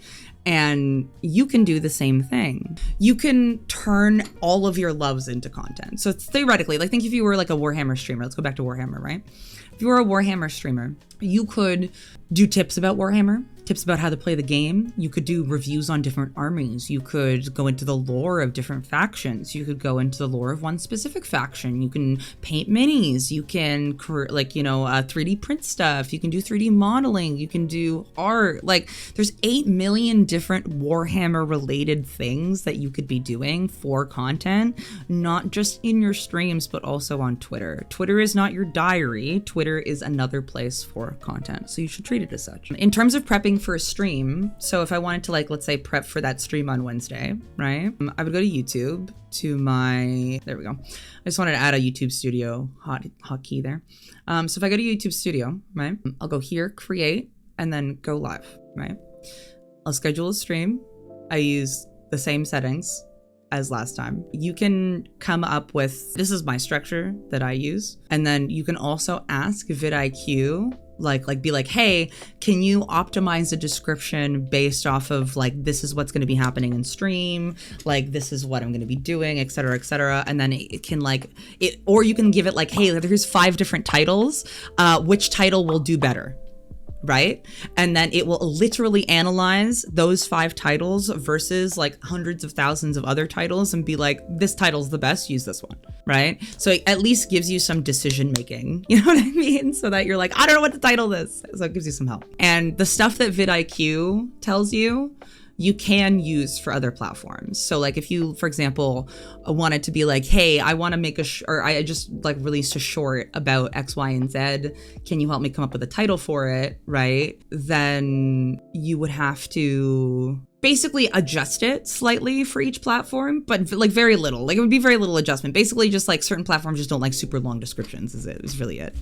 Speaker 1: And you can do the same thing. You can turn all of your loves into content. So theoretically, like think if you were like a Warhammer streamer, let's go back to Warhammer, right? If you were a Warhammer streamer, you could do tips about Warhammer, tips about how to play the game. You could do reviews on different armies. You could go into the lore of different factions. You could go into the lore of one specific faction. You can paint minis. You can 3D print stuff. You can do 3D modeling. You can do art. Like there's 8 million different Warhammer related things that you could be doing for content, not just in your streams, but also on Twitter. Twitter is not your diary. Twitter is another place for content. So you should treat it as such. In terms of prepping for a stream, so if I wanted to, like, let's say prep for that stream on Wednesday, right? I would go to YouTube to there we go. I just wanted to add a YouTube Studio hotkey there. So if I go to YouTube Studio, right? I'll go here, create, and then go live, right? I'll schedule a stream. I use the same settings as last time. You can come up with, this is my structure that I use. And then you can also ask vidIQ, like be like, hey, can you optimize the description based off of like, this is what's going to be happening in stream, like this is what I'm going to be doing, etc., etc. And then it can like it, or you can give it like, hey, there's 5 different titles, which title will do better, right? And then it will literally analyze those 5 titles versus like hundreds of thousands of other titles and be like, this title's the best, use this one, right? So it at least gives you some decision making, you know what I mean? So that you're like, I don't know what to title this. So it gives you some help. And the stuff that vidIQ tells you, you can use for other platforms. So like if you, for example, wanted to be like, hey, I want to make or I just like released a short about X, Y, and Z. Can you help me come up with a title for it, right? Then you would have to basically adjust it slightly for each platform, but like very little. Like it would be very little adjustment. Basically just like certain platforms just don't like super long descriptions is really it.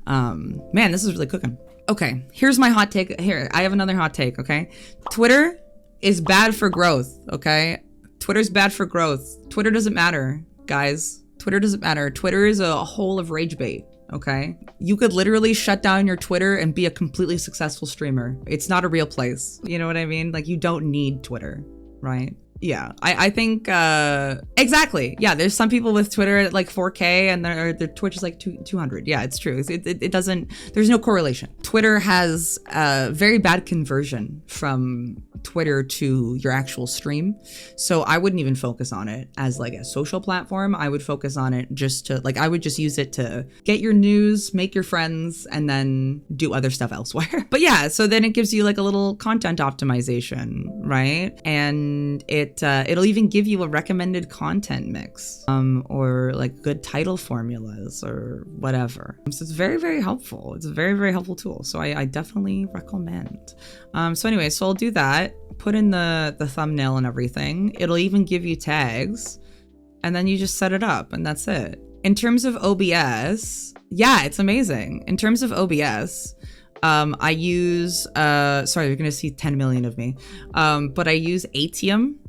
Speaker 1: Man, this is really cooking. Okay, here's my hot take. Here, I have another hot take, okay? Twitter is bad for growth, okay? Twitter's bad for growth. Twitter doesn't matter, guys. Twitter doesn't matter. Twitter is a hole of rage bait, okay? You could literally shut down your Twitter and be a completely successful streamer. It's not a real place. You know what I mean? Like, you don't need Twitter, right? Yeah, I think, exactly. Yeah, there's some people with Twitter at like 4K and their Twitch is like 200. Yeah, it's true. It doesn't, there's no correlation. Twitter has a very bad conversion from Twitter to your actual stream. So I wouldn't even focus on it as like a social platform. I would focus on it just to like, I would just use it to get your news, make your friends, and then do other stuff elsewhere. But yeah, so then it gives you like a little content optimization, right? And it'll even give you a recommended content mix, or like good title formulas or whatever. So it's very, very helpful. It's a very, very helpful tool. So I definitely recommend. So anyway, so I'll do that, put in the thumbnail and everything. It'll even give you tags, and then you just set it up and that's it. In terms of OBS, yeah, it's amazing. In terms of OBS, I use, sorry, you're gonna see 10 million of me, but I use Atium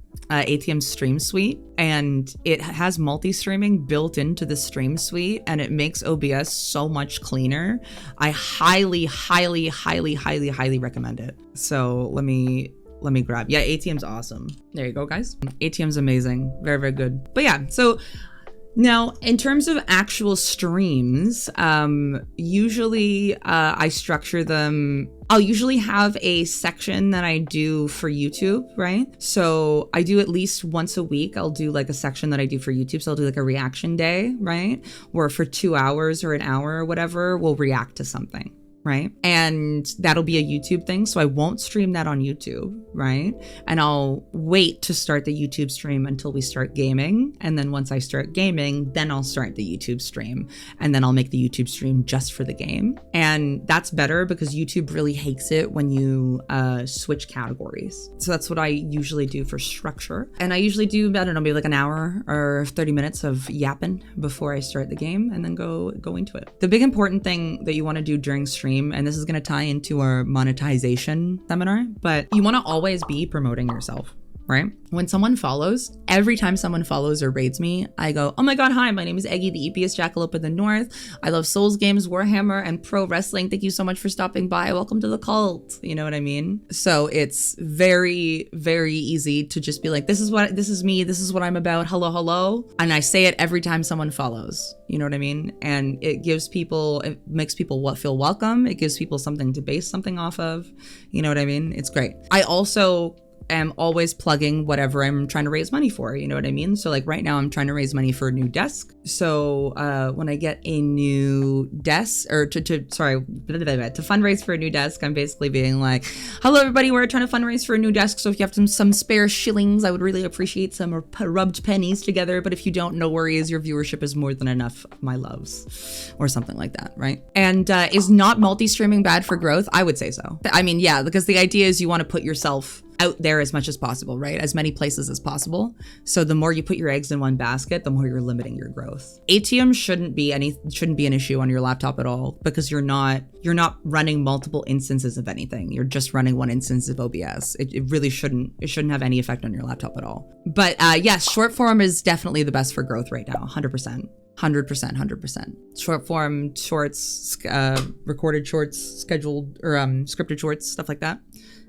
Speaker 1: Stream Suite, and it has multi-streaming built into the Stream Suite, and it makes OBS so much cleaner. I highly, highly, highly, highly, highly recommend it. So let me grab, yeah, Atium's awesome. There you go, guys. Atium's amazing. Very, very good. But yeah, so now, in terms of actual streams, usually I structure them. I'll usually have a section that I do for YouTube, right? So I do at least once a week, I'll do like a section that I do for YouTube. So I'll do like a reaction day, right? Where for 2 hours or an hour or whatever, we'll react to something, right? And that'll be a YouTube thing. So I won't stream that on YouTube, right? And I'll wait to start the YouTube stream until we start gaming. And then once I start gaming, then I'll start the YouTube stream. And then I'll make the YouTube stream just for the game. And that's better because YouTube really hates it when you switch categories. So that's what I usually do for structure. And I usually do, I don't know, maybe like an hour or 30 minutes of yapping before I start the game and then go into it. The big important thing that you want to do during stream, and this is going to tie into our monetization seminar, but you want to always be promoting yourself, right? When someone follows, every time someone follows or raids me, I go, oh my God, hi, my name is Eggy, the eepiest jackalope in the North. I love Souls games, Warhammer, and pro wrestling. Thank you so much for stopping by. Welcome to the cult. You know what I mean? So it's very, very easy to just be like, this is me, this is what I'm about, hello, hello. And I say it every time someone follows. You know what I mean? And it makes people feel welcome. It gives people something to base something off of. You know what I mean? It's great. I also am always plugging whatever I'm trying to raise money for, you know what I mean? So like right now I'm trying to raise money for a new desk. So when I get a new desk, or to fundraise for a new desk, I'm basically being like, hello everybody, we're trying to fundraise for a new desk. So if you have some spare shillings, I would really appreciate some rubbed pennies together. But if you don't, no worries, your viewership is more than enough, my loves, or something like that, right? And is not multi-streaming bad for growth? I would say so. I mean, yeah, because the idea is you want to put yourself out there as much as possible, right? As many places as possible. So the more you put your eggs in one basket, the more you're limiting your growth. Atium shouldn't be an issue on your laptop at all, because you're not running multiple instances of anything. You're just running one instance of OBS. It really shouldn't have any effect on your laptop at all. But yes, short form is definitely the best for growth right now, 100%. 100%, 100%. Short form shorts, recorded shorts, scheduled or scripted shorts, stuff like that.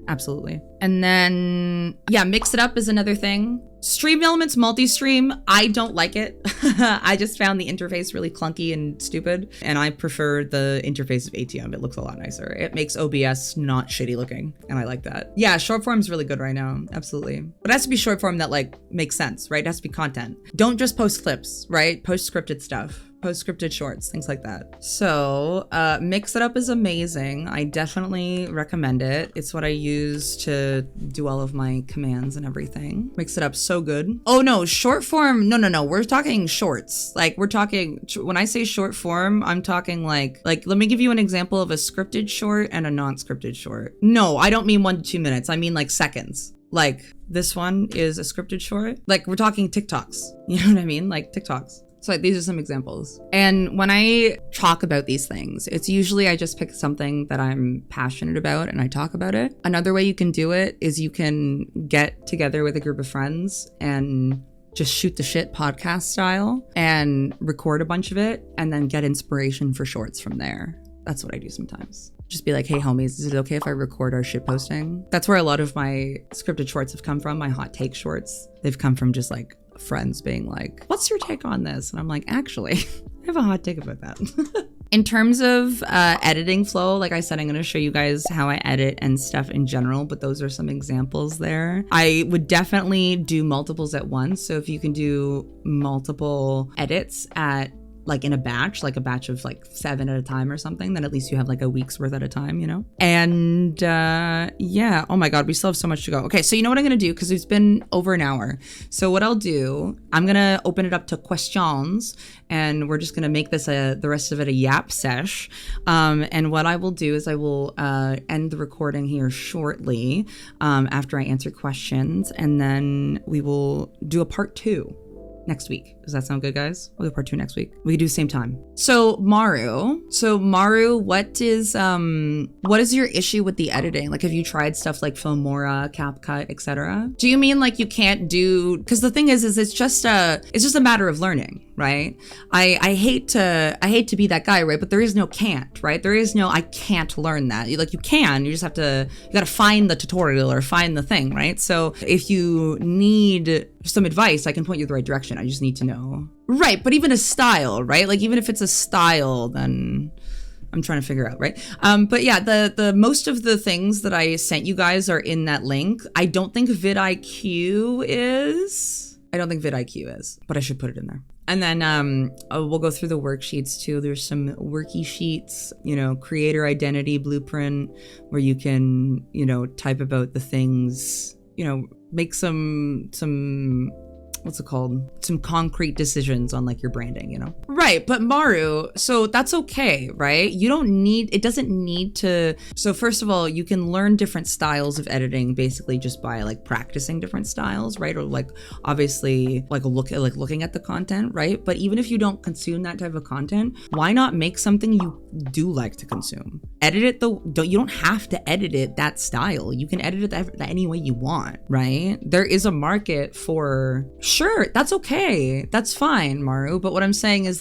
Speaker 1: Absolutely. And then, yeah, mix it up is another thing. Stream Elements multi-stream, I don't like it. I just found the interface really clunky and stupid, and I prefer the interface of ATM. It looks a lot nicer. It makes OBS not shitty looking, and I like that. Yeah, short form is really good right now, absolutely. But it has to be short form that like makes sense, right? It has to be content. Don't just post clips, right? Post scripted stuff. Post scripted shorts, things like that. So Mix It Up is amazing. I definitely recommend it. It's what I use to do all of my commands and everything. Mix It Up, so good. Oh no, short form, no. We're talking shorts. Like we're talking, when I say short form, I'm talking like let me give you an example of a scripted short and a non-scripted short. No, I don't mean 1 to 2 minutes. I mean like seconds. Like this one is a scripted short. Like we're talking TikToks. You know what I mean? Like TikToks. So these are some examples. And when I talk about these things, it's usually I just pick something that I'm passionate about and I talk about it. Another way you can do it is you can get together with a group of friends and just shoot the shit podcast style and record a bunch of it and then get inspiration for shorts from there. That's what I do sometimes. Just be like, hey homies, is it okay if I record our shit posting? That's where a lot of my scripted shorts have come from, my hot take shorts. They've come from just like friends being like, what's your take on this? And I'm like, actually, I have a hot take about that. In terms of editing flow, like I said, I'm going to show you guys how I edit and stuff in general, but those are some examples there. I would definitely do multiples at once. So if you can do multiple edits at like in a batch, like a batch of like 7 at a time or something, then at least you have like a week's worth at a time, you know? And yeah, oh my God, we still have so much to go. Okay, so you know what I'm gonna do? Because it's been over an hour. So what I'll do, I'm gonna open it up to questions and we're just gonna make this the rest of it a yap sesh. And what I will do is I will end the recording here shortly after I answer questions, and then we will do a part 2 next week. Does that sound good, guys? We'll do part 2 next week. We can do the same time. So Maru, what is your issue with the editing? Like, have you tried stuff like Filmora, CapCut, etc.? Do you mean like you can't do? Because the thing is it's just a matter of learning, right? I hate to be that guy, right? But there is no can't, right? There is no I can't learn that. You just have to. You got to find the tutorial or find the thing, right? So if you need some advice, I can point you the right direction. I just need to know. Right, but even a style, right? Like even if it's a style, then I'm trying to figure out, right? But yeah, the most of the things that I sent you guys are in that link. I don't think vidIQ is, but I should put it in there. And then we'll go through the worksheets too. There's some worky sheets, creator identity blueprint where you can, type about the things, make some what's it called? Some concrete decisions on like your branding, Right, but Maru, so that's okay, right? It doesn't need to. So first of all, you can learn different styles of editing basically just by like practicing different styles, right? Or like obviously like looking at the content, right? But even if you don't consume that type of content, why not make something you do like to consume? Edit it though. You don't have to edit it that style. You can edit it any way you want, right? There is a market for. Sure, that's okay. That's fine, Maru. But what I'm saying is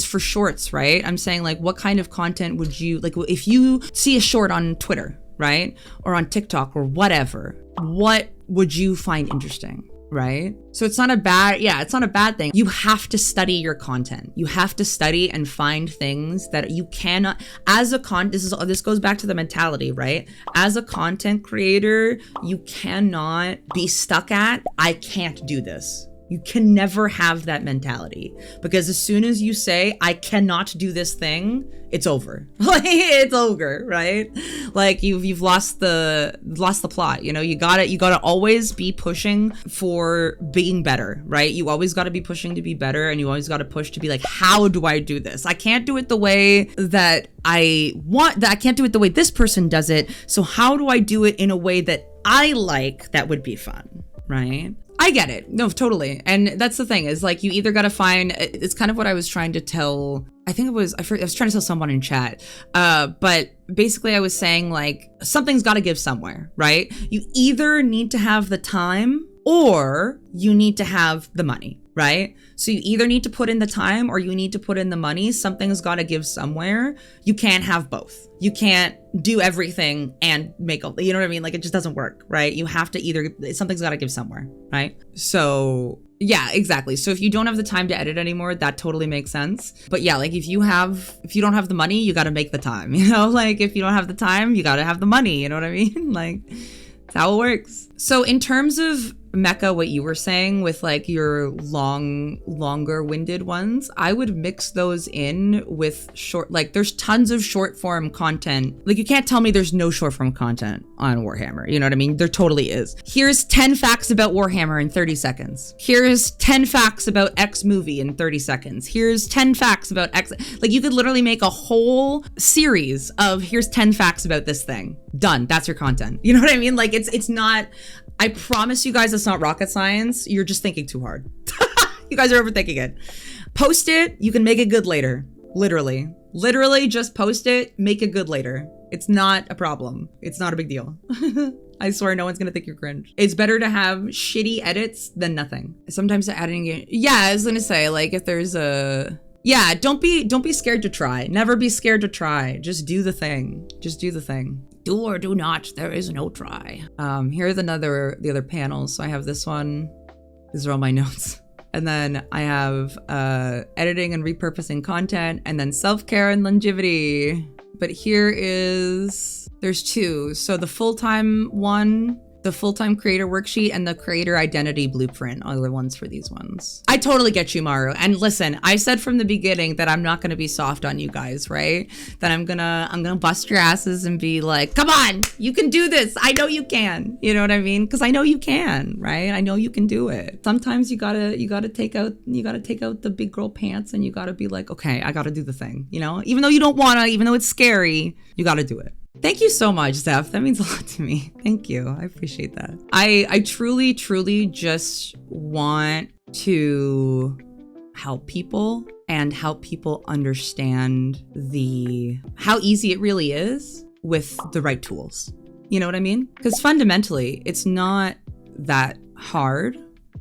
Speaker 1: for shorts, right? I'm saying like, what kind of content would you, like if you see a short on Twitter, right? Or on TikTok or whatever, what would you find interesting? Right? So it's not a bad thing. You have to study your content. You have to study and find things that you cannot, this goes back to the mentality, right? As a content creator, you cannot be stuck at, I can't do this. You can never have that mentality, because as soon as you say, I cannot do this thing, it's over. It's over, right? Like you've lost the plot. You gotta always be pushing for being better, right? You always gotta be pushing to be better, and you always gotta push to be like, how do I do this? I can't do it the way that I want, I can't do it the way this person does it. So how do I do it in a way that I like, that would be fun, right? I get it. No, totally. And that's the thing is like, you either got to find, it's kind of what I was trying to tell, I was trying to tell someone in chat. But basically I was saying like, something's got to give somewhere, right? You either need to have the time or you need to have the money, right? So you either need to put in the time or you need to put in the money. Something's got to give somewhere. You can't have both. You can't do everything and make a, you know what I mean? Like, it just doesn't work, right? You have to either, something's got to give somewhere, right? So yeah, exactly. So if you don't have the time to edit anymore, that totally makes sense. But yeah, like if you don't have the money, you got to make the time, you know? Like if you don't have the time, you got to have the money, you know what I mean? Like, that's how it works. So in terms of Mecca, what you were saying with like your longer winded ones, I would mix those in with short, like there's tons of short form content. Like you can't tell me there's no short form content on Warhammer. You know what I mean? There totally is. Here's 10 facts about Warhammer in 30 seconds. Here's 10 facts about X movie in 30 seconds. Here's 10 facts about X. Like you could literally make a whole series of here's 10 facts about this thing. Done. That's your content. You know what I mean? Like it's not, I promise you guys it's not rocket science. You're just thinking too hard. You guys are overthinking it. Post it. You can make it good later. Literally. Literally just post it. Make it good later. It's not a problem. It's not a big deal. I swear no one's gonna think you're cringe. It's better to have shitty edits than nothing. Sometimes the editing it. Yeah, I was gonna say, like, if there's a... Yeah, don't be scared to try. Never be scared to try. Just do the thing. Just do the thing. Do or do not, there is no try. Here's the other panels. So I have this one. These are all my notes. And then I have editing and repurposing content, and then self-care and longevity. But there's two. So the full-time one, the full-time creator worksheet, and the creator identity blueprint are the ones for these ones. I totally get you, Maru. And listen, I said from the beginning that I'm not gonna be soft on you guys, right? That I'm gonna bust your asses and be like, come on, you can do this. I know you can. You know what I mean? Because I know you can, right? I know you can do it. Sometimes you gotta take out the big girl pants and you gotta be like, okay, I gotta do the thing, you know? Even though you don't wanna, even though it's scary, you gotta do it. Thank you so much, Zeph. That means a lot to me. Thank you. I appreciate that. I truly, truly just want to help people and help people understand how easy it really is with the right tools. You know what I mean? Because fundamentally, it's not that hard,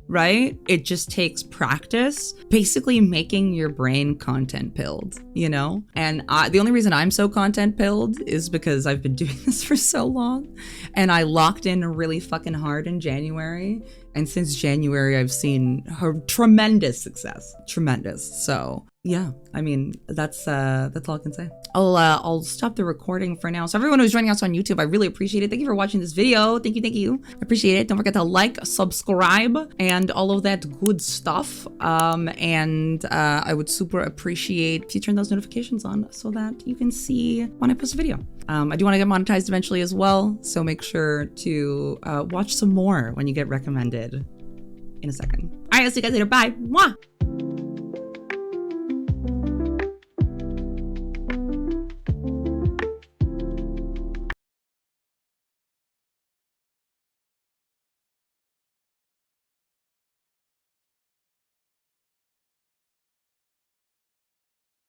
Speaker 1: right? It just takes practice, basically making your brain content pilled, you know? And the only reason I'm so content pilled is because I've been doing this for so long, and I locked in really fucking hard in January. And since January, I've seen her tremendous success, tremendous. So yeah, I mean, that's all I can say. I'll stop the recording for now. So everyone who's joining us on YouTube, I really appreciate it. Thank you for watching this video. Thank you. I appreciate it. Don't forget to like, subscribe, and all of that good stuff. I would super appreciate if you turn those notifications on so that you can see when I post a video. I do want to get monetized eventually as well, so make sure to watch some more when you get recommended in a second. All right, I'll see you guys later. Bye. Mwah.